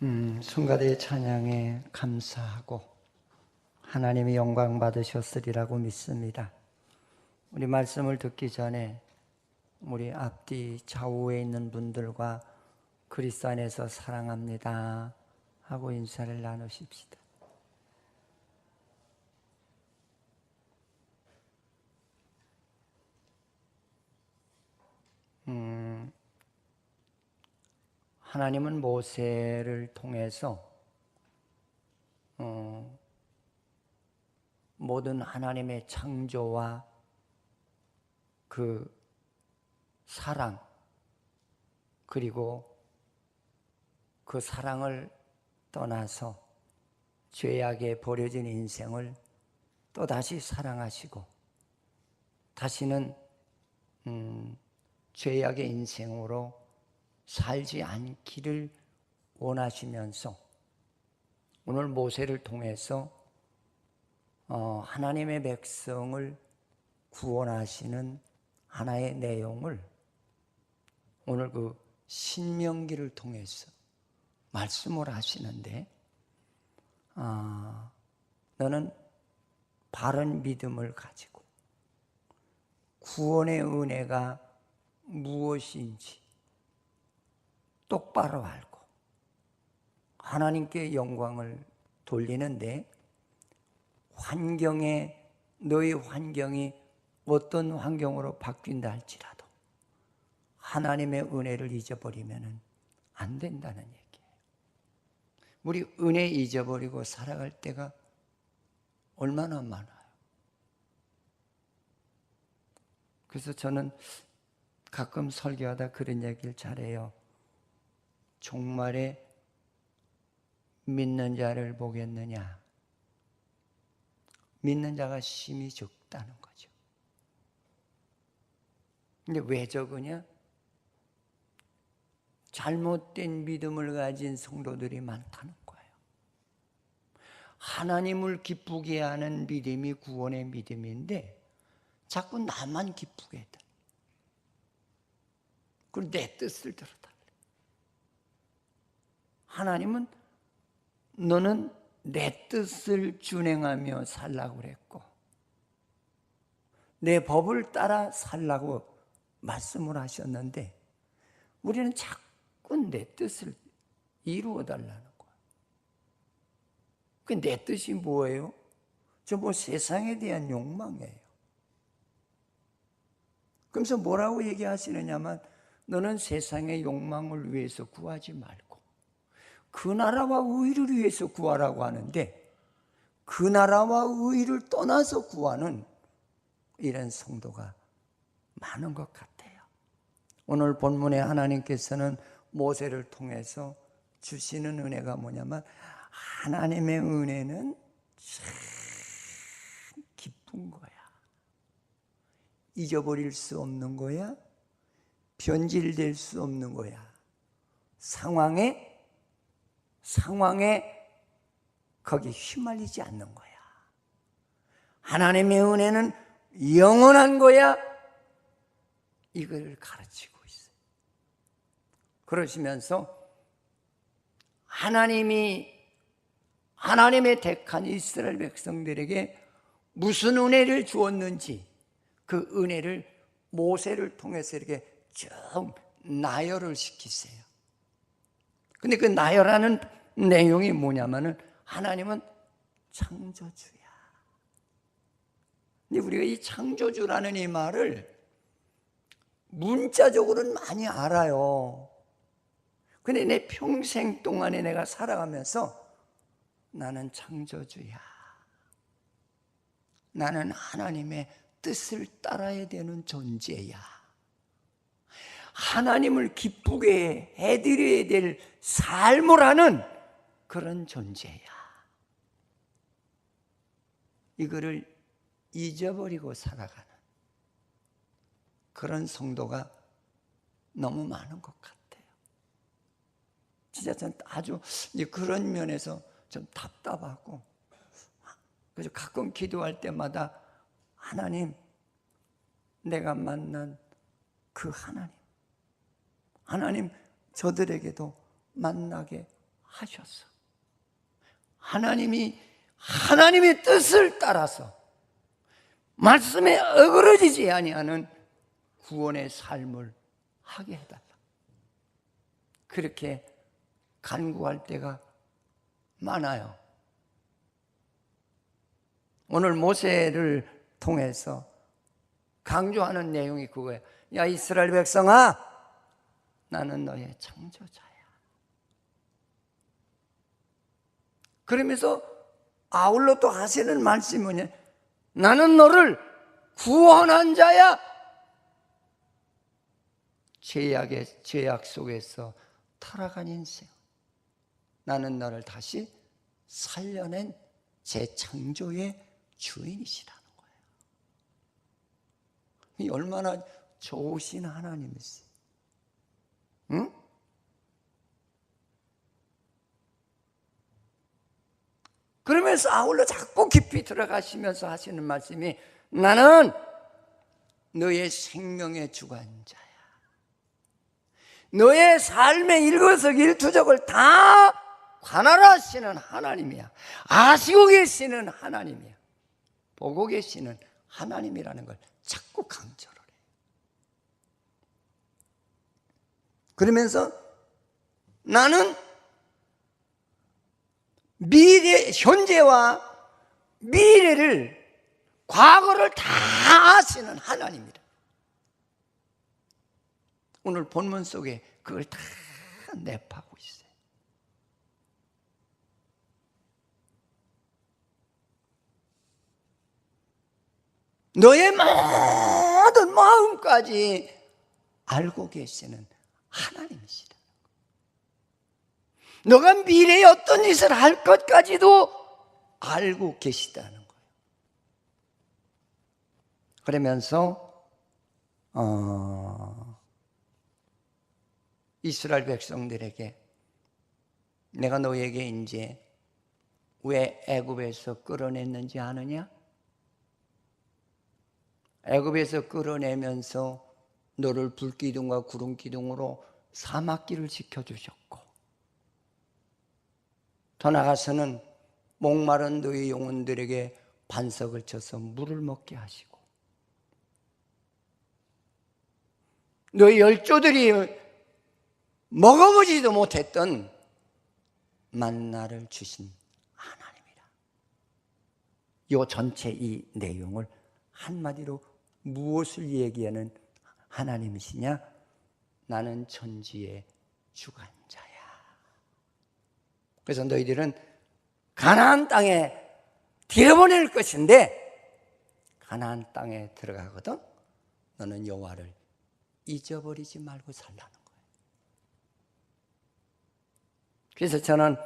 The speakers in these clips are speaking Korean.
성가대의 찬양에 감사하고 하나님의 영광 받으셨으리라고 믿습니다. 우리 말씀을 듣기 전에 우리 앞뒤 좌우에 있는 분들과 그리스도 안에서 사랑합니다 하고 인사를 나누십시다. 하나님은 모세를 통해서 모든 하나님의 창조와 그 사랑, 그리고 그 사랑을 떠나서 죄악에 버려진 인생을 또다시 사랑하시고 다시는 죄악의 인생으로 살지 않기를 원하시면서 오늘 모세를 통해서 하나님의 백성을 구원하시는 하나의 내용을 오늘 그 신명기를 통해서 말씀을 하시는데, 너는 바른 믿음을 가지고 구원의 은혜가 무엇인지 똑바로 알고 하나님께 영광을 돌리는데, 너의 환경이 어떤 환경으로 바뀐다 할지라도 하나님의 은혜를 잊어버리면 안 된다는 얘기예요. 우리 은혜 잊어버리고 살아갈 때가 얼마나 많아요. 그래서 저는 가끔 설교하다 그런 얘기를 잘해요. 종말에 믿는 자를 보겠느냐? 믿는 자가 심히 적다는 거죠. 근데 왜 적으냐? 잘못된 믿음을 가진 성도들이 많다는 거예요. 하나님을 기쁘게 하는 믿음이 구원의 믿음인데 자꾸 나만 기쁘게 해달래. 그리고 내 뜻을 들어달래. 하나님은 너는 내 뜻을 준행하며 살라고 그랬고 내 법을 따라 살라고 말씀을 하셨는데 우리는 자꾸 내 뜻을 이루어 달라는 거예요. 그 내 뜻이 뭐예요? 저 세상에 대한 욕망이에요. 그러면서 뭐라고 얘기하시느냐면 너는 세상의 욕망을 위해서 구하지 말고 그 나라와 의를 위해서 구하라고 하는데 그 나라와 의를 떠나서 구하는 이런 성도가 많은 것 같아요. 오늘 본문에 하나님께서는 모세를 통해서 주시는 은혜가 뭐냐면 하나님의 은혜는 참 기쁜 거야. 잊어버릴 수 없는 거야. 변질될 수 없는 거야. 상황에 거기 휘말리지 않는 거야. 하나님의 은혜는 영원한 거야. 이걸 가르치고 있어요. 그러시면서 하나님의 택한 이스라엘 백성들에게 무슨 은혜를 주었는지 그 은혜를 모세를 통해서 이렇게 좀 나열을 시키세요. 근데 그 나열하는 내용이 뭐냐면은 하나님은 창조주야. 근데 우리가 이 창조주라는 이 말을 문자적으로는 많이 알아요. 근데 내 평생 동안에 내가 살아가면서 나는 창조주야. 나는 하나님의 뜻을 따라야 되는 존재야. 하나님을 기쁘게 해드려야 될 삶을 하는 그런 존재야. 이거를 잊어버리고 살아가는 그런 성도가 너무 많은 것 같아요. 진짜 전 아주 그런 면에서 좀 답답하고, 그래서 가끔 기도할 때마다 하나님, 내가 만난 그 하나님 저들에게도 만나게 하셨어. 하나님의 뜻을 따라서 말씀에 어그러지지 아니하는 구원의 삶을 하게 해달라. 그렇게 간구할 때가 많아요. 오늘 모세를 통해서 강조하는 내용이 그거예요. 야, 이스라엘 백성아, 나는 너의 창조자야. 그러면서 아울러 또 하시는 말씀이 뭐냐? 나는 너를 구원한 자야. 죄악 속에서 타락한 인생, 나는 너를 다시 살려낸 재창조의 주인이시라는 거예요. 이 얼마나 좋으신 하나님이세요. 응? 그러면서 아울러 자꾸 깊이 들어가시면서 하시는 말씀이 나는 너의 생명의 주관자야. 너의 삶의 일거석일투족을 다 관할하시는 하나님이야. 아시고 계시는 하나님이야. 보고 계시는 하나님이라는 걸 자꾸 강조를 해요. 그러면서 나는 현재와 미래를, 과거를 다 아시는 하나님이다. 오늘 본문 속에 그걸 다 내포하고 있어요. 너의 모든 마음까지 알고 계시는 하나님이시다. 너가 미래에 어떤 짓을 할 것까지도 알고 계시다는 거예요. 그러면서 이스라엘 백성들에게 내가 너에게 이제 왜 애굽에서 끌어냈는지 아느냐? 애굽에서 끌어내면서 너를 불기둥과 구름기둥으로 사막길을 지켜주셨고, 더 나아가서는 목마른 너의 영혼들에게 반석을 쳐서 물을 먹게 하시고, 너의 열조들이 먹어보지도 못했던 만나를 주신 하나님이라. 이 전체 이 내용을 한마디로 무엇을 얘기하는 하나님이시냐? 나는 천지의 주관자야. 그래서 너희들은 가나안 땅에 들여보낼 것인데, 가나안 땅에 들어가거든 너는 여호와를 잊어버리지 말고 살라는 거예요. 그래서 저는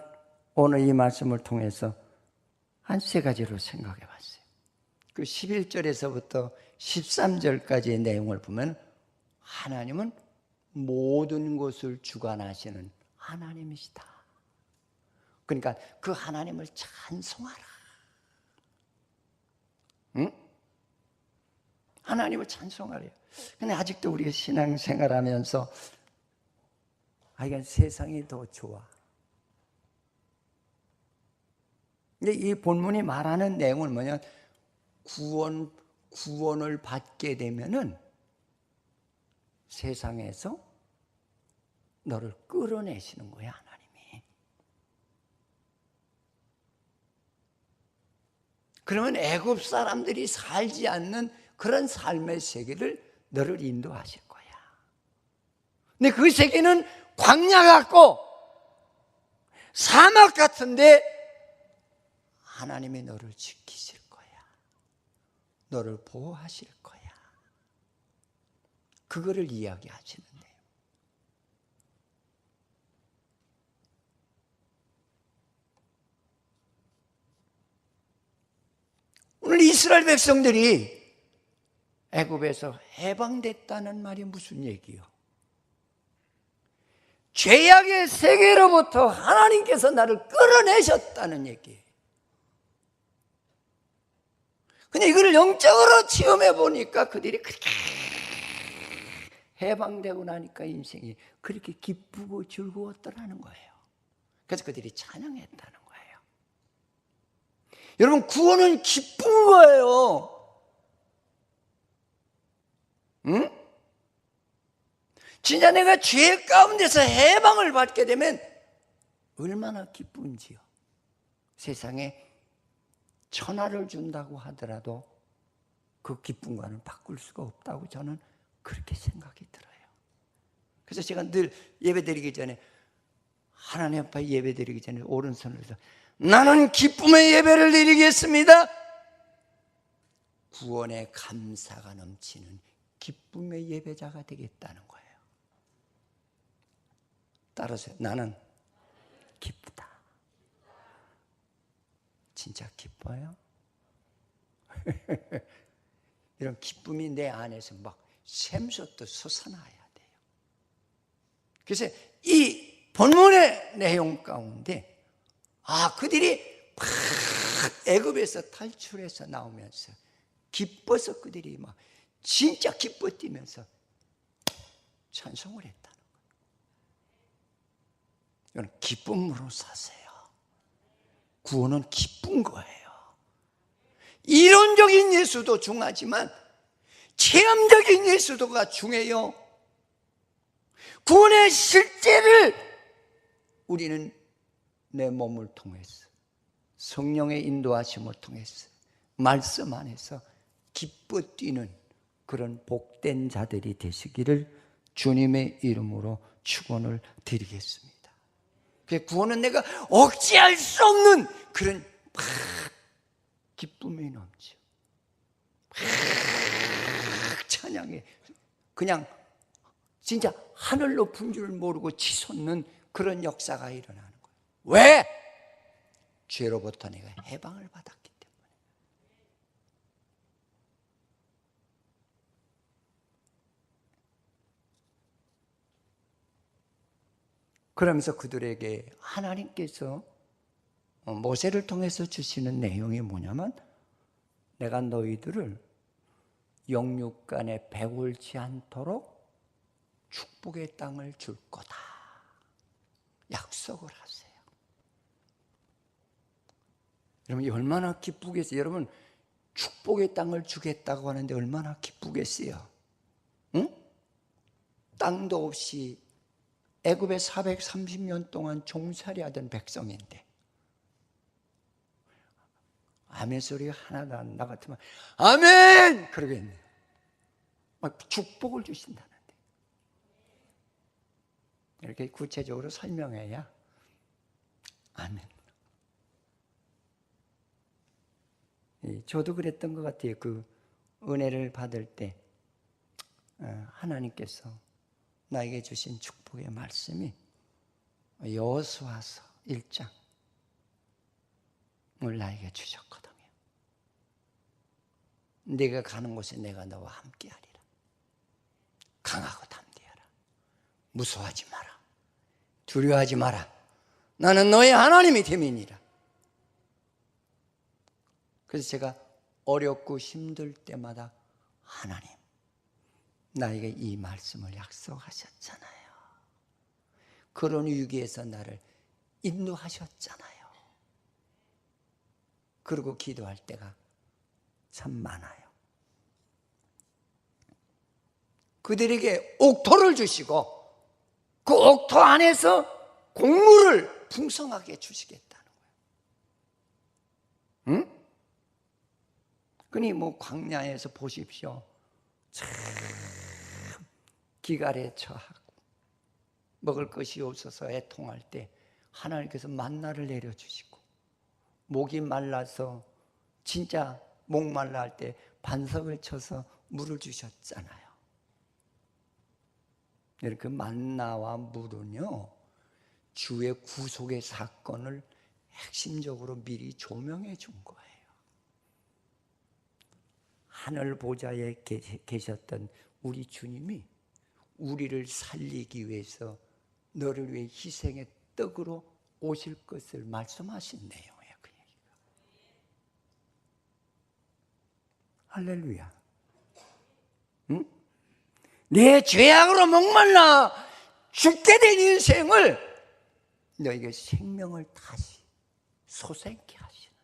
오늘 이 말씀을 통해서 한 세 가지로 생각해 봤어요. 그 11절에서부터 13절까지의 내용을 보면 하나님은 모든 것을 주관하시는 하나님이시다. 그러니까 그 하나님을 찬송하라. 응? 하나님을 찬송하래요. 근데 아직도 우리가 신앙생활하면서 이건 세상이 더 좋아. 근데 이 본문이 말하는 내용은 뭐냐? 구원을 받게 되면은 세상에서 너를 끌어내시는 거야, 하나님이. 그러면 애굽 사람들이 살지 않는 그런 삶의 세계를 너를 인도하실 거야. 근데 그 세계는 광야 같고 사막 같은데 하나님이 너를 지키실 거야. 너를 보호하실 거야. 그거를 이야기하시는데요. 오늘 이스라엘 백성들이 애굽에서 해방됐다는 말이 무슨 얘기요? 죄악의 세계로부터 하나님께서 나를 끌어내셨다는 얘기예요. 근데 이걸 영적으로 체험해 보니까 그들이 그렇게 해방되고 나니까 인생이 그렇게 기쁘고 즐거웠더라는 거예요. 그래서 그들이 찬양했다는 거예요. 여러분, 구원은 기쁜 거예요. 응? 진짜 내가 죄 가운데서 해방을 받게 되면 얼마나 기쁜지요. 세상에 천하를 준다고 하더라도 그 기쁨과는 바꿀 수가 없다고 저는 그렇게 생각이 들어요. 그래서 제가 늘 예배드리기 전에, 하나님 앞에 예배드리기 전에 오른손을 해서 나는 기쁨의 예배를 드리겠습니다. 구원의 감사가 넘치는 기쁨의 예배자가 되겠다는 거예요. 따라서 나는 기쁘다. 진짜 기뻐요? 이런 기쁨이 내 안에서 막 샘솟듯 솟아나야 돼요. 그래서 이 본문의 내용 가운데 그들이 막 애굽에서 탈출해서 나오면서 기뻐서 그들이 막 진짜 기뻐 뛰면서 찬송을 했다는 거예요. 이건 기쁨으로 사세요. 구원은 기쁜 거예요. 이론적인 예수도 중하지만 체험적인 예수도가 중요해요. 구원의 실제를 우리는 내 몸을 통해서, 성령의 인도하심을 통해서, 말씀 안에서 기뻐 뛰는 그런 복된 자들이 되시기를 주님의 이름으로 축원을 드리겠습니다. 구원은 내가 억제할 수 없는 그런 기쁨이 넘쳐. 찬양해. 그냥 진짜 하늘 높은 줄 모르고 치솟는 그런 역사가 일어나는 거예요. 왜? 죄로부터 내가 해방을 받았기 때문에. 그러면서 그들에게 하나님께서 모세를 통해서 주시는 내용이 뭐냐면, 내가 너희들을 영육간에 배울지 않도록 축복의 땅을 줄 거다. 약속을 하세요. 여러분, 얼마나 기쁘겠어요. 여러분, 축복의 땅을 주겠다고 하는데 얼마나 기쁘겠어요. 응? 땅도 없이 애굽에 430년 동안 종살이하던 백성인데 아멘 소리가 하나도 안 나 같으면 아멘! 그러겠네요. 막 축복을 주신다는데. 이렇게 구체적으로 설명해야 아멘. 저도 그랬던 것 같아요. 그 은혜를 받을 때 하나님께서 나에게 주신 축복의 말씀이 여호수아서 1장을 나에게 주셨거든요. 네가 가는 곳에 내가 너와 함께하리라. 강하고 담대하라. 무서워하지 마라. 두려워하지 마라. 나는 너의 하나님이 됨이니라. 그래서 제가 어렵고 힘들 때마다 하나님, 나에게 이 말씀을 약속하셨잖아요. 그런 위기에서 나를 인도하셨잖아요. 그리고 기도할 때가 참 많아요. 그들에게 옥토를 주시고 그 옥토 안에서 곡물을 풍성하게 주시겠다는 거예요. 응? 그니 광야에서 보십시오. 참 기갈에 처하고 먹을 것이 없어서 애통할 때 하나님께서 만나를 내려주시고, 목이 말라서 진짜 목말라 할 때 반석을 쳐서 물을 주셨잖아요. 그 만나와 물은요, 주의 구속의 사건을 핵심적으로 미리 조명해 준 거예요. 하늘 보좌에 계셨던 우리 주님이 우리를 살리기 위해서 너를 위해 희생의 떡으로 오실 것을 말씀하신 내용이에요. 그 얘기가. 할렐루야. 응? 내 죄악으로 목말라 죽게 된 인생을 너에게 생명을 다시 솟아있게 하시는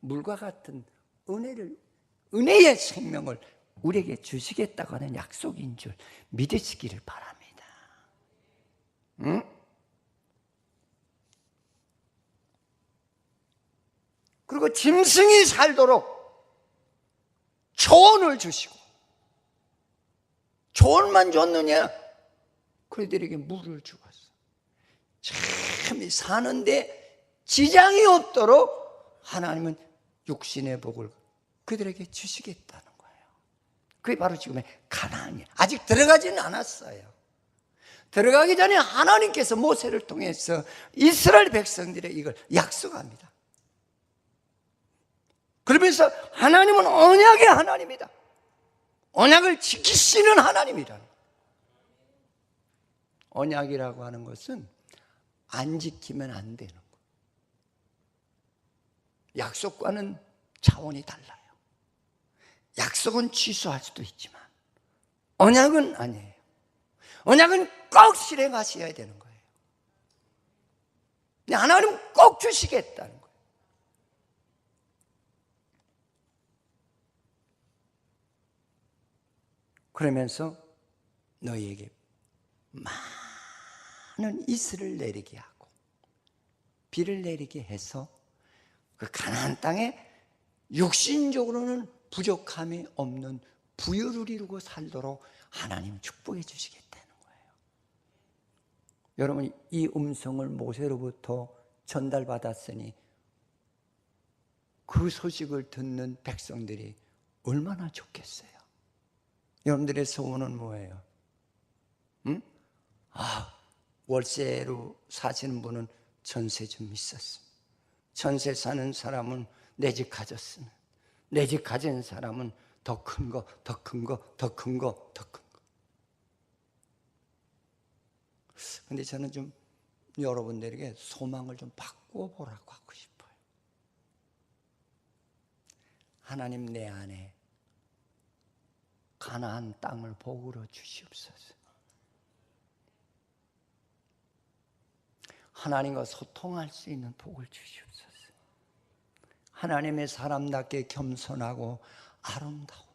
물과 같은 은혜의 생명을 우리에게 주시겠다고 하는 약속인 줄 믿으시기를 바랍니다. 응? 그리고 짐승이 살도록 조언을 주시고, 조언만 줬느냐? 그들에게 물을 주었어. 참 사는데 지장이 없도록 하나님은 육신의 복을 그들에게 주시겠다는 거예요. 그게 바로 지금의 가나안이에요. 아직 들어가지는 않았어요. 들어가기 전에 하나님께서 모세를 통해서 이스라엘 백성들의 이걸 약속합니다. 그러면서 하나님은 언약의 하나님이다. 언약을 지키시는 하나님이라는 거예요. 언약이라고 하는 것은 안 지키면 안 되는 거예요. 약속과는 차원이 달라요. 약속은 취소할 수도 있지만 언약은 아니에요. 언약은 꼭 실행하셔야 되는 거예요. 하나님은 꼭 주시겠다는 거예요. 그러면서 너희에게 많은 이슬을 내리게 하고 비를 내리게 해서 그 가나안 땅에 육신적으로는 부족함이 없는 부유를 이루고 살도록 하나님 축복해 주시겠다는 거예요. 여러분, 이 음성을 모세로부터 전달받았으니 그 소식을 듣는 백성들이 얼마나 좋겠어요. 여러분들의 소원은 뭐예요? 응? 월세로 사시는 분은 전세 좀 있었습니다. 전세 사는 사람은 내 집 가졌으면, 내 집 가진 사람은 더 큰 거, 더 큰 거, 더 큰 거, 더 큰 거. 근데 저는 좀 여러분들에게 소망을 좀 바꾸어 보라고 하고 싶어요. 하나님, 내 안에 가나안 땅을 복으로 주시옵소서. 하나님과 소통할 수 있는 복을 주시옵소서. 하나님의 사람답게 겸손하고 아름다우며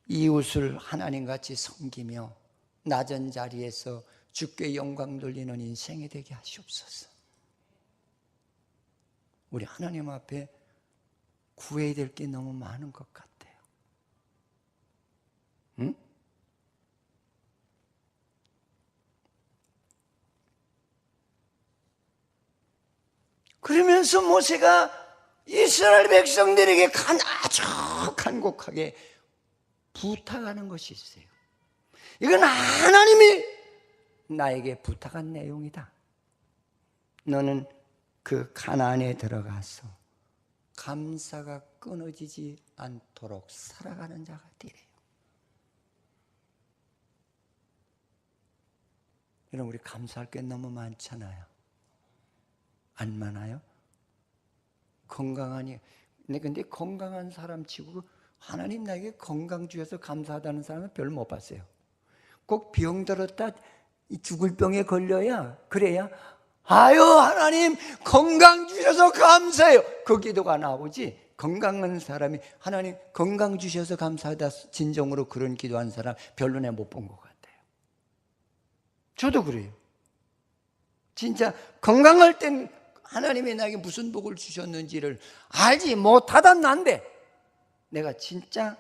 이웃을 하나님같이 섬기며 낮은 자리에서 주께 영광 돌리는 인생이 되게 하시옵소서. 우리 하나님 앞에 구해야 될 게 너무 많은 것 같아요. 응? 그러면서 모세가 이스라엘 백성들에게 아주 간곡하게 부탁하는 것이 있어요. 이건 하나님이 나에게 부탁한 내용이다. 너는 그 가나안에 들어가서 감사가 끊어지지 않도록 살아가는 자가 되래요. 여러분, 우리 감사할 게 너무 많잖아요. 안 많아요? 건강하니. 근데 건강한 사람 치고 하나님 나에게 건강 주셔서 감사하다는 사람은 별로 못 봤어요. 꼭 병 들었다 죽을 병에 걸려야, 그래야 아유 하나님 건강 주셔서 감사해요, 그 기도가 나오지. 건강한 사람이 하나님 건강 주셔서 감사하다 진정으로 그런 기도한 사람 별로 내가 못 본 것 같아요. 저도 그래요. 진짜 건강할 땐 하나님이 나에게 무슨 복을 주셨는지를 알지 못하단 난데, 내가 진짜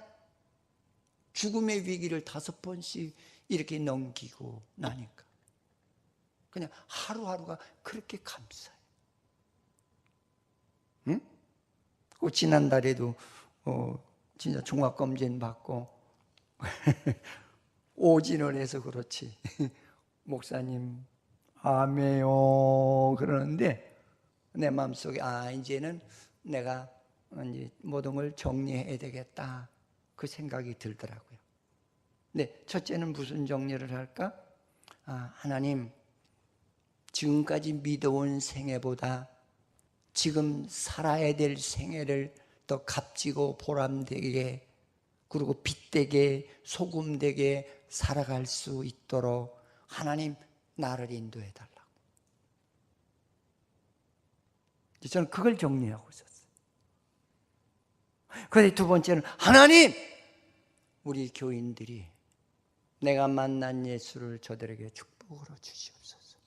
죽음의 위기를 5번씩 이렇게 넘기고 나니까 그냥 하루하루가 그렇게 감사해요. 응? 지난달에도 진짜 종합검진 받고 오진을 해서 그렇지 목사님 아메요 그러는데 내 마음속에 이제는 내가 이제 모든 걸 정리해야 되겠다 그 생각이 들더라고요. 근데 첫째는 무슨 정리를 할까? 하나님, 지금까지 믿어온 생애보다 지금 살아야 될 생애를 더 값지고 보람되게 그리고 빛되게 소금되게 살아갈 수 있도록 하나님 나를 인도해 달라고. 저는 그걸 정리하고 있었어요. 그런데 두 번째는, 하나님, 우리 교인들이 내가 만난 예수를 저들에게 축복으로 주시옵소서.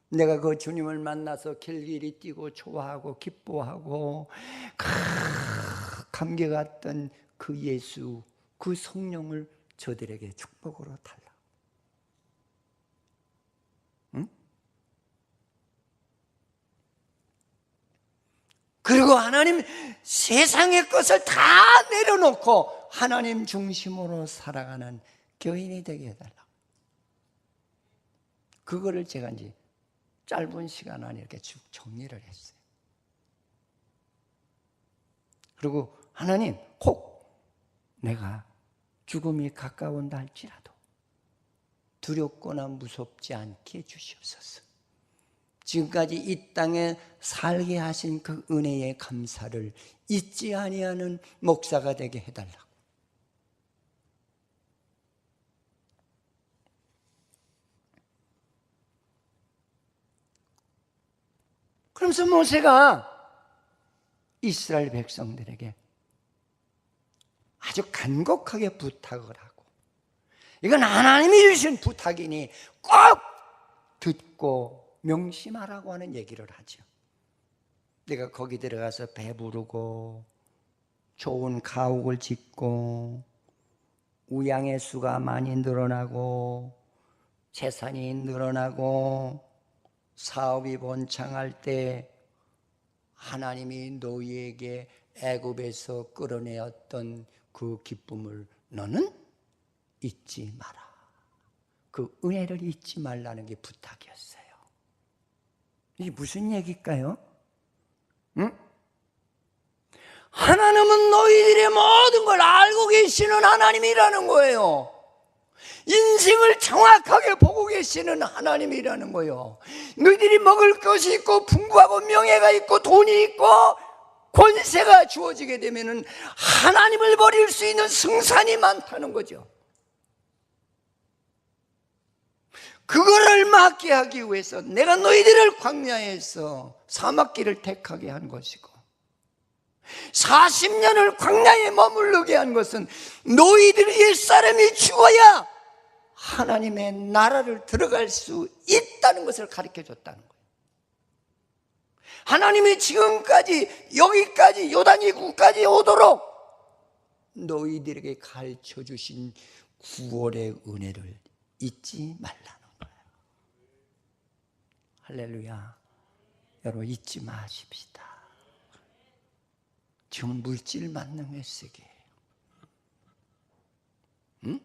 내가 그 주님을 만나서 길길이 뛰고 좋아하고 기뻐하고 감격 갔던 그 예수, 그 성령을 저들에게 축복으로 달라. 응? 그리고 하나님, 세상의 것을 다 내려놓고 하나님 중심으로 살아가는 교인이 되게 해달라. 그거를 제가 이제 짧은 시간 안에 이렇게 쭉 정리를 했어요. 그리고 하나님, 혹 내가 죽음이 가까운다 할지라도 두렵거나 무섭지 않게 해주시옵소서. 지금까지 이 땅에 살게 하신 그 은혜의 감사를 잊지 아니하는 목사가 되게 해달라고. 그러면서 모세가 이스라엘 백성들에게 아주 간곡하게 부탁을 하고, 이건 하나님이 주신 부탁이니 꼭 듣고 명심하라고 하는 얘기를 하죠. 내가 거기 들어가서 배부르고 좋은 가옥을 짓고 우양의 수가 많이 늘어나고 재산이 늘어나고 사업이 번창할 때 하나님이 너희에게 애굽에서 끌어내었던 그 기쁨을 너는 잊지 마라. 그 은혜를 잊지 말라는 게 부탁이었어요. 이게 무슨 얘기일까요? 응? 하나님은 너희들의 모든 걸 알고 계시는 하나님이라는 거예요. 인생을 정확하게 보고 계시는 하나님이라는 거예요. 너희들이 먹을 것이 있고 풍부하고 명예가 있고 돈이 있고 권세가 주어지게 되면은 하나님을 버릴 수 있는 승산이 많다는 거죠. 그거를 막게 하기 위해서 내가 너희들을 광야에서 사막길을 택하게 한 것이고 40년을 광야에 머무르게 한 것은 너희들 옛사람이 죽어야 하나님의 나라를 들어갈 수 있다는 것을 가르쳐 줬다는 거예요. 하나님이 지금까지 여기까지 요단이구까지 오도록 너희들에게 가르쳐 주신 구원의 은혜를 잊지 말라는 거예요. 할렐루야. 여러분 잊지 마십시다. 지금 물질 만능의 세계예요. 응?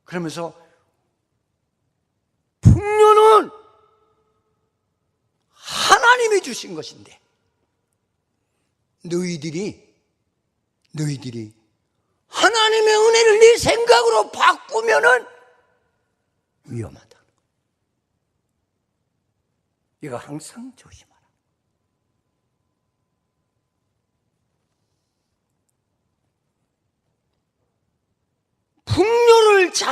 그러면서 풍요는 하나님이 주신 것인데 너희들이 하나님의 은혜를 네 생각으로 바꾸면은 위험하다. 이거 항상 조심하라. 풍요를 잘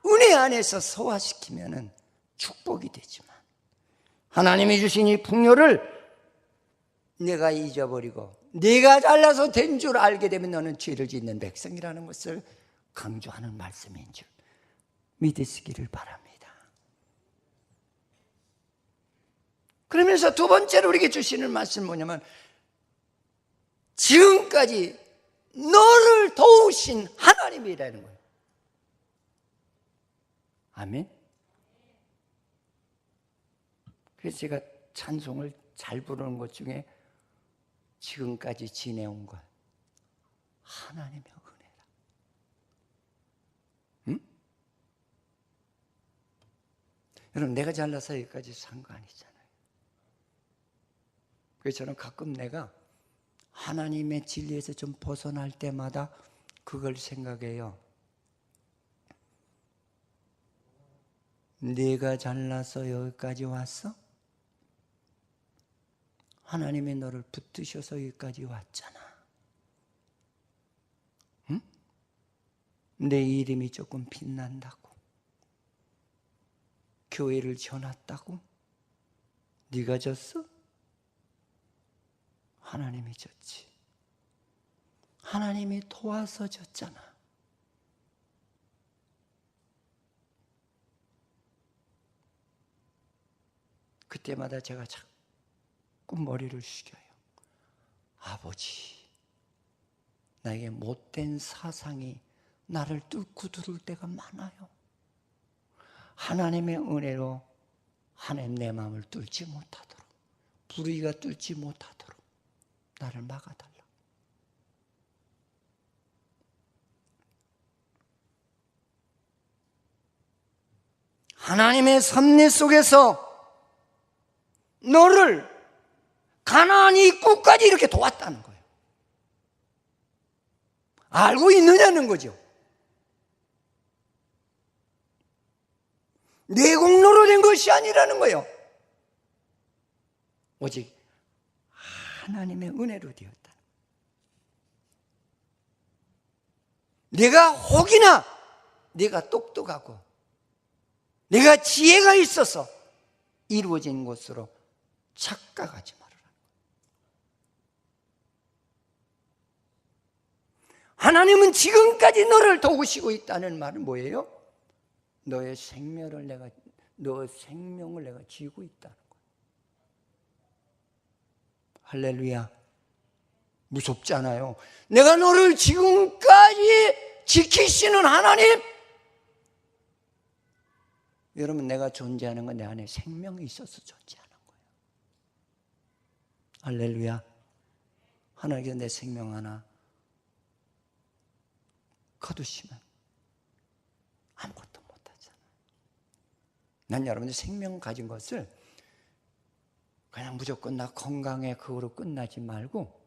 은혜 안에서 소화시키면은 축복이 되지만 하나님이 주신 이 풍요를 내가 잊어버리고 네가 잘나서 된 줄 알게 되면 너는 죄를 짓는 백성이라는 것을 강조하는 말씀인 줄 믿으시기를 바랍니다. 그러면서 두 번째로 우리에게 주시는 말씀은 뭐냐면 지금까지 너를 도우신 하나님이라는 거예요. 아멘. 그래서 제가 찬송을 잘 부르는 것 중에 지금까지 지내온 것 하나님의 은혜라. 응? 여러분 내가 잘나서 여기까지 산 거 아니잖아요. 그래서 저는 가끔 내가 하나님의 진리에서 좀 벗어날 때마다 그걸 생각해요. 네가 잘나서 여기까지 왔어? 하나님이 너를 붙드셔서 여기까지 왔잖아. 내 이름이 조금 빛난다고, 교회를 져놨다고 네가 졌어? 하나님이 졌지. 하나님이 도와서 졌잖아. 그때마다 제가 자꾸 머리를 숙여요. 아버지, 나에게 못된 사상이 나를 뚫고 들어올 때가 많아요. 하나님의 은혜로 하나님 내 마음을 뚫지 못하도록, 불의가 뚫지 못하도록 나를 막아달라. 하나님의 섭리 속에서 너를 가나안 입구까지 이렇게 도왔다는 거예요. 알고 있느냐는 거죠. 내 공로로 된 것이 아니라는 거예요. 오직 하나님의 은혜로 되었다. 내가 혹이나 내가 똑똑하고 내가 지혜가 있어서 이루어진 것으로 착각하지 말아라. 하나님은 지금까지 너를 도우시고 있다는 말은 뭐예요? 너의 생명을 내가 쥐고 있다는 거예요. 할렐루야. 무섭지 않아요? 내가 너를 지금까지 지키시는 하나님. 여러분, 내가 존재하는 건 내 안에 생명이 있어서 존재하는 거예요. 할렐루야. 하나님께서 내 생명 하나 거두시면 아무것도 못하잖아요. 난 여러분들 생명 가진 것을 그냥 무조건 나 건강해 그거로 끝나지 말고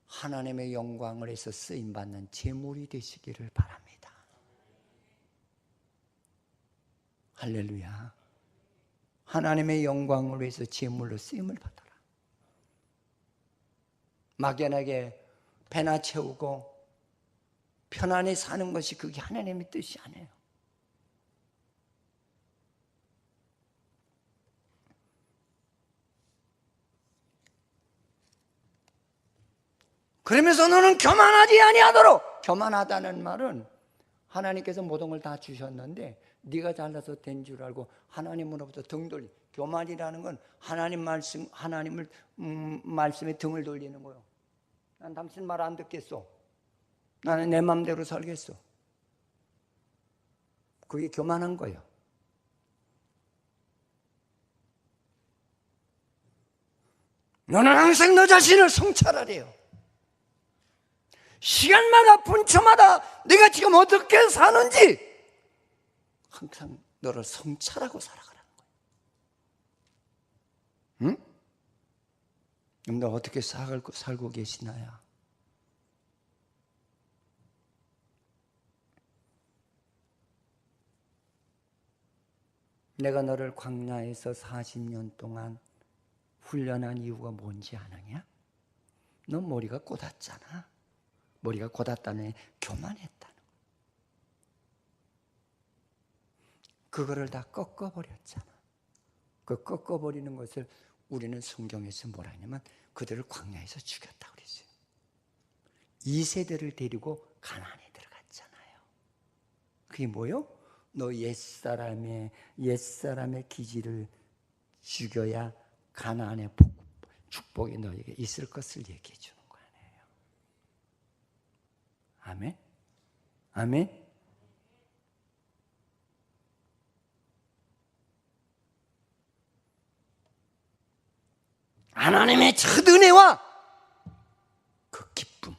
하나님의 영광을 위해서 쓰임받는 제물이 되시기를 바랍니다. 할렐루야. 하나님의 영광을 위해서 제물로 쓰임을 받아라. 막연하게 배나 채우고 편안히 사는 것이 그게 하나님의 뜻이 아니에요. 그러면서 너는 교만하지 아니하도록. 교만하다는 말은 하나님께서 모든 걸 다 주셨는데 네가 잘나서 된 줄 알고 하나님으로부터 등 돌리. 교만이라는 건 하나님을 말씀에 등을 돌리는 거예요. 난 당신 말 안 듣겠어. 나는 내 마음대로 살겠어. 그게 교만한 거예요. 너는 항상 너 자신을 성찰하래요. 시간마다 분초마다 내가 지금 어떻게 사는지 항상 너를 성찰하고 살아가라는 거예요. 응? 그럼 너 어떻게 살고 계시나요? 내가 너를 광야에서 40년 동안 훈련한 이유가 뭔지 아느냐? 너 머리가 곧았잖아. 머리가 곧았다는 교만했다는 거야. 그거를 다 꺾어버렸잖아. 그 꺾어버리는 것을 우리는 성경에서 뭐라 하냐면 그들을 광야에서 죽였다고 그랬어요. 2세대를 데리고 가나안에 들어갔잖아요. 그게 뭐요? 너 옛사람의 기질을 죽여야 가나안의 축복이 너에게 있을 것을 얘기해 주는 거예요. 아멘? 아멘? 하나님의 첫 은혜와 그 기쁨,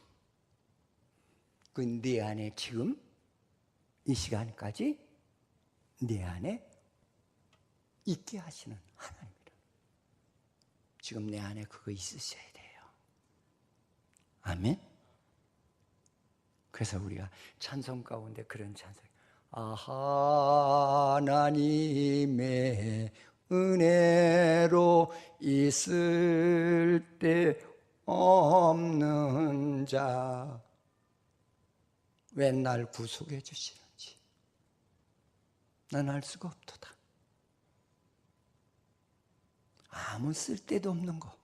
그 내 안에 지금 이 시간까지 내 안에 있게 하시는 하나님이라. 지금 내 안에 그거 있으셔야 돼요. 아멘? 그래서 우리가 찬송 가운데 그런 찬송, 하나님의 은혜로 있을 때 없는 자, 왜 날 구속해 주시는지 난 알 수가 없도다. 아무 쓸데도 없는 거,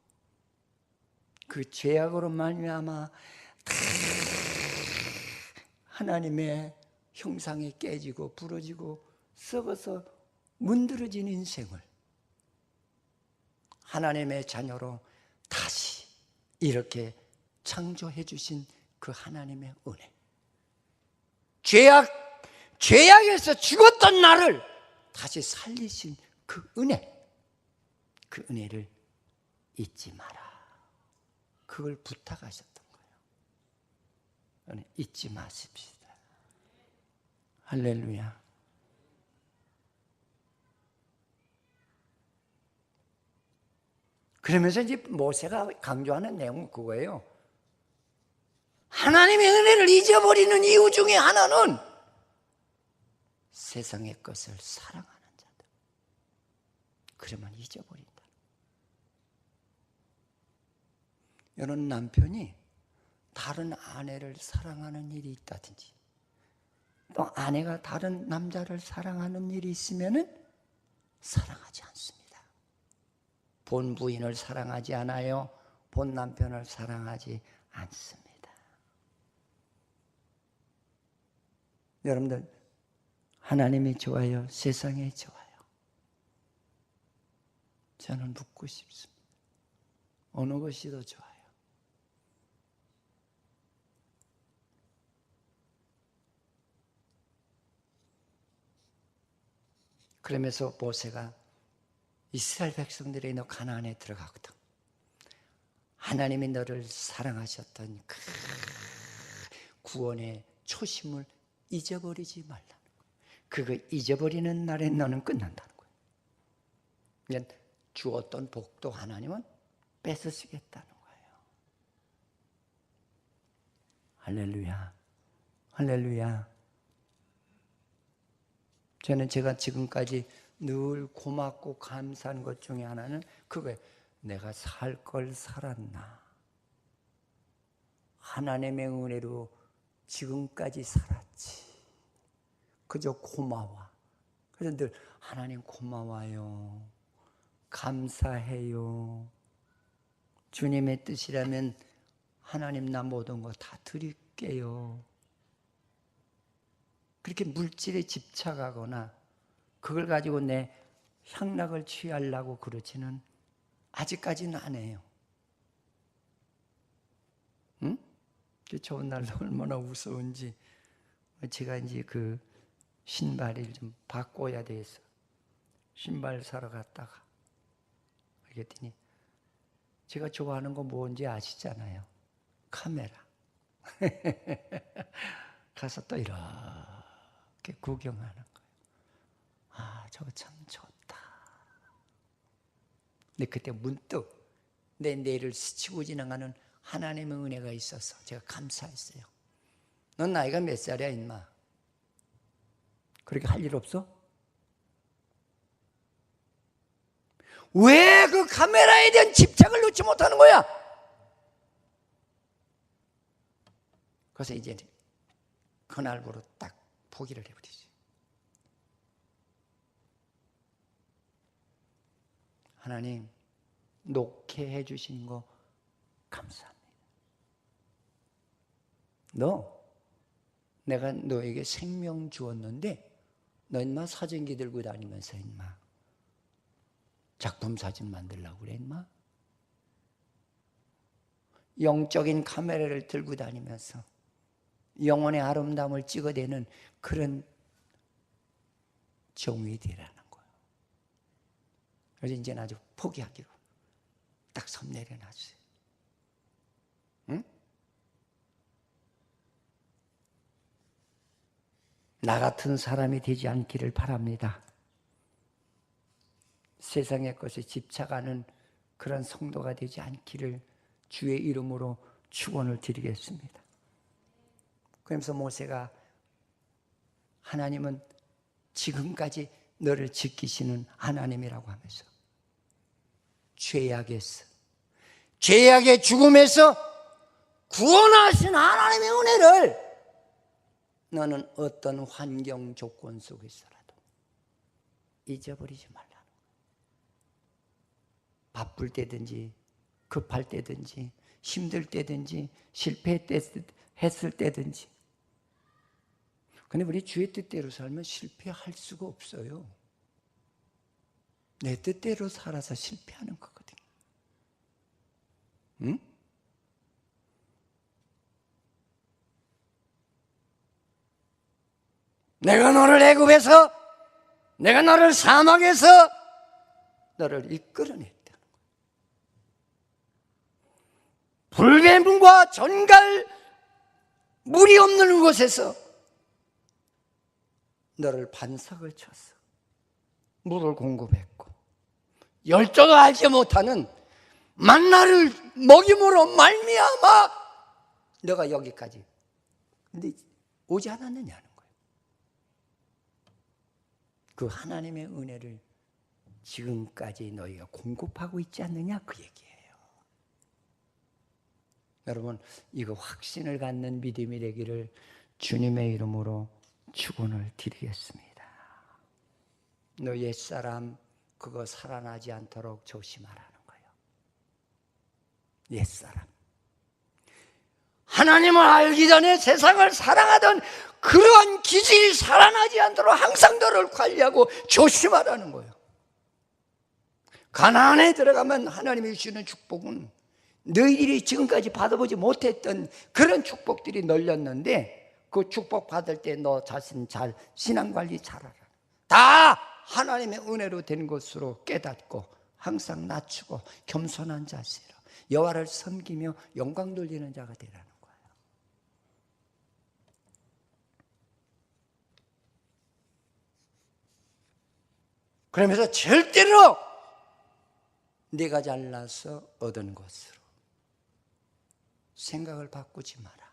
그 죄악으로 말미암아 다 하나님의 형상이 깨지고 부러지고 썩어서 문드러진 인생을 하나님의 자녀로 다시 이렇게 창조해 주신 그 하나님의 은혜, 죄악에서 죽었던 나를 다시 살리신 그 은혜, 그 은혜를 잊지 마라. 그걸 부탁하셨던 거예요. 잊지 마십시다. 할렐루야. 그러면서 이제 모세가 강조하는 내용은 그거예요. 하나님의 은혜를 잊어버리는 이유 중에 하나는 세상의 것을 사랑하는 자다. 그러면 잊어버린다. 여러분, 남편이 다른 아내를 사랑하는 일이 있다든지 또 아내가 다른 남자를 사랑하는 일이 있으면 사랑하지 않습니다. 본 부인을 사랑하지 않아요. 본 남편을 사랑하지 않습니다. 여러분들, 하나님이 좋아요? 세상이 좋아요? 저는 묻고 싶습니다. 어느 것이 더 좋아요? 그러면서 모세가 이스라엘 백성들이 너 가나안에 들어가거든. 하나님이 너를 사랑하셨던 그 구원의 초심을 잊어버리지 말라는 거예요. 그거 잊어버리는 날에 너는 끝난다는 거예요. 그러니까 주었던 복도 하나님은 뺏으시겠다는 거예요. 할렐루야, 할렐루야. 저는 제가 지금까지 늘 고맙고 감사한 것 중에 하나는 그거예요. 내가 살 걸 살았나. 하나님의 은혜로 지금까지 살았지. 그저 고마워. 그래서 늘 하나님 고마워요. 감사해요. 주님의 뜻이라면 하나님 나 모든 거 다 드릴게요. 그렇게 물질에 집착하거나 그걸 가지고 내 향락을 취하려고 그러지는 아직까지는 안 해요. 응? 좋은 날도 얼마나 무서운지. 제가 이제 그 신발을 좀 바꿔야 돼서 신발 사러 갔다가 그랬더니 제가 좋아하는 거 뭔지 아시잖아요. 카메라. 가서 또 이렇게 구경하는 거예요. 아, 저거 참 좋다. 근데 그때 문득 내 뇌를 스치고 지나가는 하나님의 은혜가 있어서 제가 감사했어요. 넌 나이가 몇 살이야, 임마? 그렇게 할 일 없어? 왜 그 카메라에 대한 집착을 놓지 못하는 거야? 그래서 이제 그날부로 딱 포기를 해버리지. 하나님, 놓게 해주신 거 감사합니다. 내가 너에게 생명 주었는데 너 인마 사진기 들고 다니면서 인마 작품 사진 만들려고 그래 인마? 영적인 카메라를 들고 다니면서 영혼의 아름다움을 찍어내는 그런 종이 되라는 거예요. 그래서 이제는 아주 포기하기로 딱 손 내려놨어요. 응? 나 같은 사람이 되지 않기를 바랍니다. 세상의 것에 집착하는 그런 성도가 되지 않기를 주의 이름으로 축원을 드리겠습니다. 그러면서 모세가 하나님은 지금까지 너를 지키시는 하나님이라고 하면서 죄악의 죽음에서 구원하신 하나님의 은혜를 너는 어떤 환경 조건 속에서라도 잊어버리지 말라는 거예요. 바쁠 때든지 급할 때든지 힘들 때든지 실패했을 때든지. 근데 우리 주의 뜻대로 살면 실패할 수가 없어요. 내 뜻대로 살아서 실패하는 거거든요. 응? 내가 너를 애굽에서, 내가 너를 사막에서 너를 이끌어냈다는 거예요. 불뱀과 전갈 물이 없는 곳에서 너를 반석을 쳤어. 물을 공급했고, 열조도 알지 못하는 만나를 먹임으로 말미암아 너가 여기까지. 근데 오지 않았느냐는 거예요. 그 하나님의 은혜를 지금까지 너희가 공급하고 있지 않느냐, 그 얘기예요. 여러분, 이거 확신을 갖는 믿음이 되기를 주님의 이름으로 축원을 드리겠습니다. 너 옛사람 그거 살아나지 않도록 조심하라는 거예요. 옛사람. 하나님을 알기 전에 세상을 사랑하던 그러한 기질이 살아나지 않도록 항상 너를 관리하고 조심하라는 거예요. 가나안에 들어가면 하나님이 주시는 축복은 너희들이 지금까지 받아보지 못했던 그런 축복들이 널렸는데, 그 축복 받을 때 너 자신 잘 신앙관리 잘하라. 다 하나님의 은혜로 된 것으로 깨닫고 항상 낮추고 겸손한 자세로 여호와를 섬기며 영광 돌리는 자가 되라는 거예요. 그러면서 절대로 내가 잘나서 얻은 것으로 생각을 바꾸지 마라.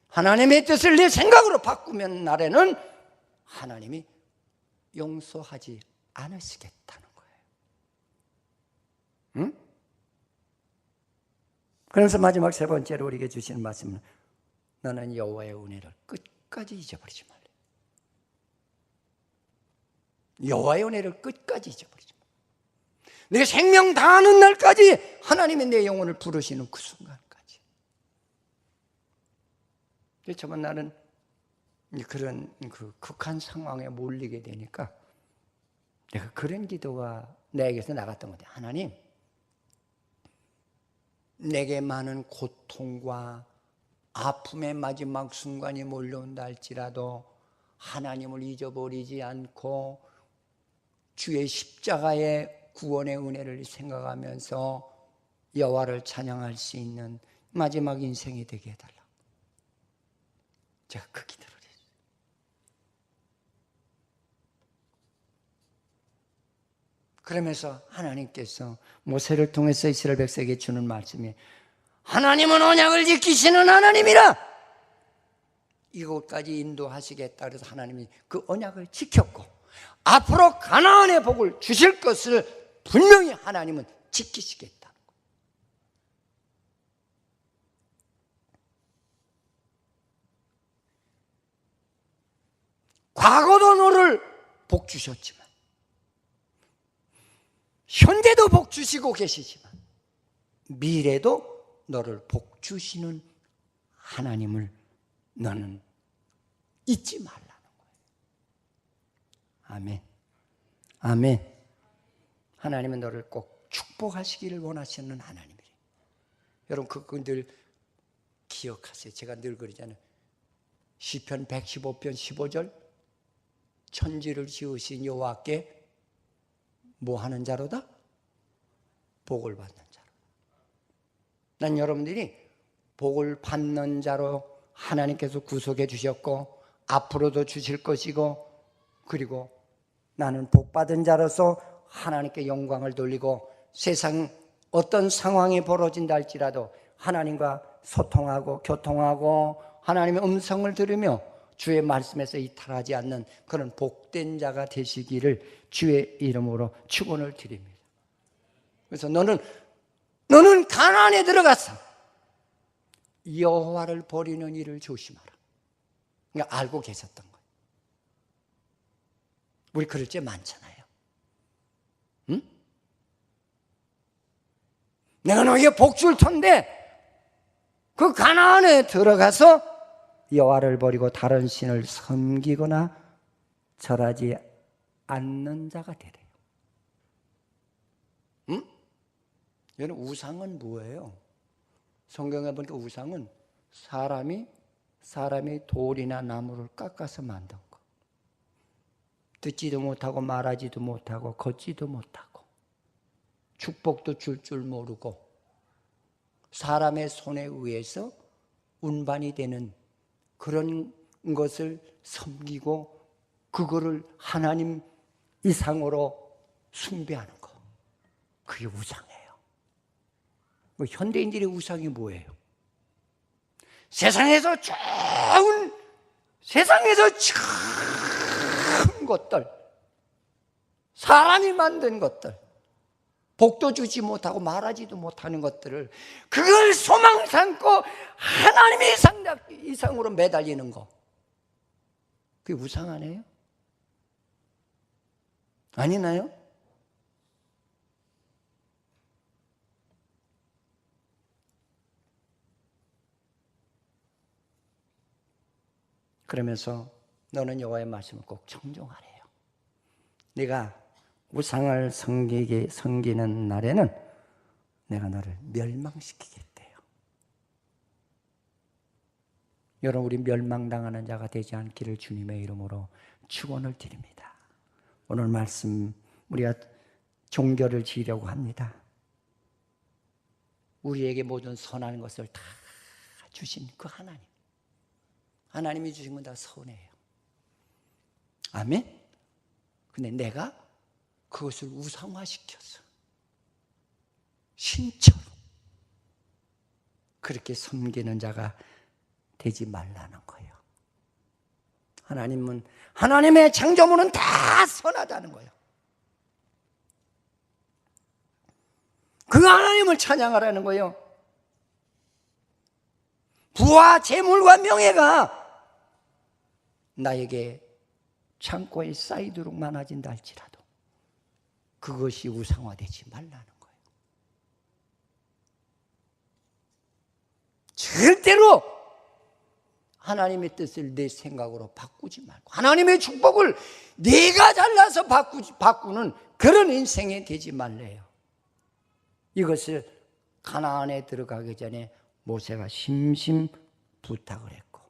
하나님의 뜻을 내 생각으로 바꾸면 날에는 하나님이 용서하지 않으시겠다는 거예요. 응? 그래서 마지막 세 번째로 우리에게 주시는 말씀은 너는 여호와의 은혜를 끝까지 잊어버리지 말라. 여호와의 은혜를 끝까지 잊어버리지 말라. 내 생명 다하는 날까지 하나님이 내 영혼을 부르시는 그 순간까지. 저번 날은 그런 극한 상황에 몰리게 되니까 내가 그런 기도가 내게서 나갔던 것 같아요. 하나님, 내게 많은 고통과 아픔의 마지막 순간이 몰려온다 할지라도 하나님을 잊어버리지 않고 주의 십자가의 구원의 은혜를 생각하면서 여호와를 찬양할 수 있는 마지막 인생이 되게 해달라. 제가 그 기도를 했어요. 그러면서 하나님께서 모세를 통해서 이스라엘 백성에게 주는 말씀이 하나님은 언약을 지키시는 하나님이라 이곳까지 인도하시겠다. 그래서 하나님이 그 언약을 지켰고 앞으로 가나안의 복을 주실 것을 분명히 하나님은 지키시겠다. 과거도 너를 복 주셨지만 현재도 복 주시고 계시지만 미래도 너를 복 주시는 하나님을 너는 잊지 말라는 거예요. 아멘. 아멘. 하나님은 너를 꼭 축복하시기를 원하시는 하나님이에요. 여러분 그거 늘 기억하세요. 제가 늘 그러잖아요. 시편 115편 15절 천지를 지으신 여호와께 뭐 하는 자로다? 복을 받는 자로다. 난 여러분들이 복을 받는 자로 하나님께서 구속해 주셨고 앞으로도 주실 것이고 그리고 나는 복 받은 자로서 하나님께 영광을 돌리고 세상 어떤 상황이 벌어진다 할지라도 하나님과 소통하고 교통하고 하나님의 음성을 들으며 주의 말씀에서 이탈하지 않는 그런 복된 자가 되시기를 주의 이름으로 축원을 드립니다. 그래서 너는 가나안에 들어가서 여호와를 버리는 일을 조심하라. 그러니까 알고 계셨던 거예요. 우리 그럴 때 많잖아요. 응? 내가 너에게 복 줄 텐데 그 가나안에 들어가서 여호와를 버리고 다른 신을 섬기거나 절하지 않는 자가 되래요. 응? 여러분, 우상은 뭐예요? 성경에 보니까 우상은 사람이 돌이나 나무를 깎아서 만든 거. 듣지도 못하고 말하지도 못하고 걷지도 못하고 축복도 줄 모르고 사람의 손에 의해서 운반이 되는 그런 것을 섬기고 그거를 하나님 이상으로 숭배하는 거. 그게 우상이에요. 현대인들의 우상이 뭐예요? 세상에서 좋은 것들, 사람이 만든 것들, 복도 주지 못하고 말하지도 못하는 것들을 그걸 소망 삼고 하나님의 이상으로 매달리는 거. 그게 우상 아니에요? 아니나요? 그러면서 너는 여호와의 말씀을 꼭 청종하래요. 네가 우상을 섬기는 날에는 내가 너를 멸망시키겠대요. 여러분, 우리 멸망당하는 자가 되지 않기를 주님의 이름으로 축원을 드립니다. 오늘 말씀 우리가 종교를 지으려고 합니다. 우리에게 모든 선한 것을 다 주신 그 하나님이 주신 건 다 선해요. 아멘? 근데 내가 그것을 우상화시켜서 신처럼 그렇게 섬기는 자가 되지 말라는 거예요. 하나님의 창조물은 다 선하다는 거예요. 그 하나님을 찬양하라는 거예요. 부와 재물과 명예가 나에게 창고에 쌓이도록 많아진다 할지라도 그것이 우상화되지 말라는 거예요. 절대로 하나님의 뜻을 내 생각으로 바꾸지 말고 하나님의 축복을 내가 잘나서 바꾸는 그런 인생이 되지 말래요. 이것을 가나안에 들어가기 전에 모세가 심심 부탁을 했고,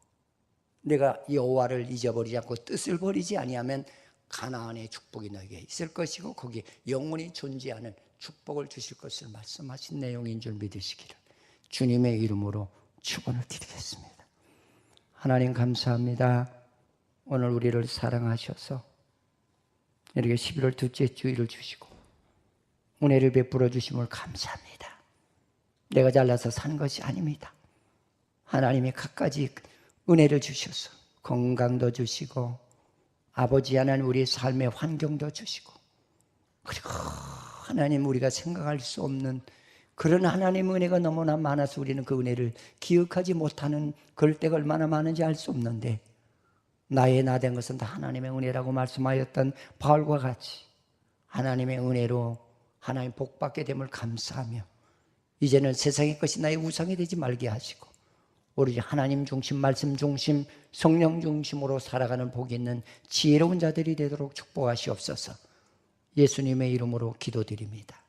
내가 여호와를 잊어버리지 않고 뜻을 버리지 아니하면 가나안의 축복이 너에게 있을 것이고 거기에 영원히 존재하는 축복을 주실 것을 말씀하신 내용인 줄 믿으시기를 주님의 이름으로 축원을 드리겠습니다. 하나님 감사합니다. 오늘 우리를 사랑하셔서 이렇게 11월 둘째 주일을 주시고 은혜를 베풀어 주심을 감사합니다. 내가 잘나서 산 것이 아닙니다. 하나님이 갖가지 은혜를 주셔서 건강도 주시고 아버지 하나님 우리의 삶의 환경도 주시고 그리고 하나님 우리가 생각할 수 없는 그런 하나님의 은혜가 너무나 많아서 우리는 그 은혜를 기억하지 못하는 그럴 때가 얼마나 많은지 알 수 없는데 나의 나 된 것은 다 하나님의 은혜라고 말씀하였던 바울과 같이 하나님의 은혜로 하나님 복 받게 됨을 감사하며 이제는 세상의 것이 나의 우상이 되지 말게 하시고 오로지 하나님 중심, 말씀 중심, 성령 중심으로 살아가는 복이 있는 지혜로운 자들이 되도록 축복하시옵소서. 예수님의 이름으로 기도드립니다.